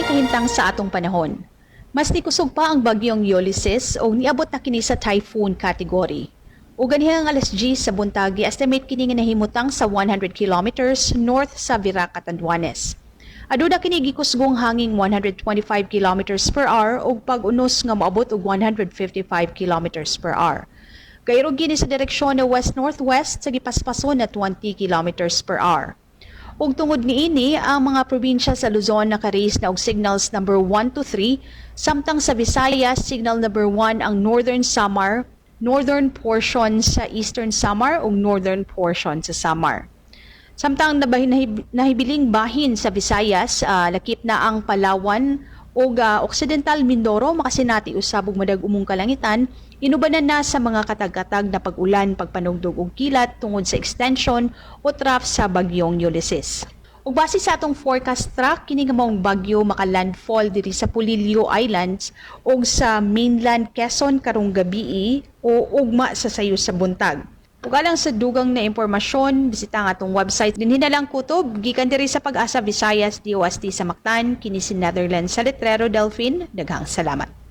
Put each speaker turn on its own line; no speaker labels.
kahintang sa atong panahon. Mas nikusog pa ang bagyong Ulysses o niabot na kini sa typhoon category. O ganihang alas 10 sa buntag, estimate kini nga nahimutang sa 100 kilometers north sa Virac, Catanduanes. Aduna kini gikusgong hanging 125 kilometers per hour ug pag-unos nga moabot og 155 kilometers per hour. Gayro gini sa direksyon na west-northwest sa gipaspason na 20 kilometers per hour. Ug tungod niini, ang mga probinsya sa Luzon naka-raise na og signals number 1 to 3, samtang sa Visayas signal number 1 ang Northern Samar, northern portion sa Eastern Samar ug northern portion sa Samar. Samtang nahibiling bahin sa Visayas, lakip na ang Palawan ug Occidental Mindoro makasinati usab og madag umong kalangitan, inubanan na sa mga katag-katag na pag-ulan, pagpanugdog og kilat tungod sa extension o trough sa bagyong Ulysses. Ug base sa atong forecast track, kini nga maong bagyo maka-landfall diri sa Polillo Islands ug sa mainland Quezon karong gabii o ugma sa sayo sa buntag. Ug alang sa dugang na impormasyon, bisita ang atong website. Dinhi na lang kutob gikan diri sa Pag-asa Visayas DOST sa Mactan, kini si Netherlands sa Letrero Delphine. Daghang salamat.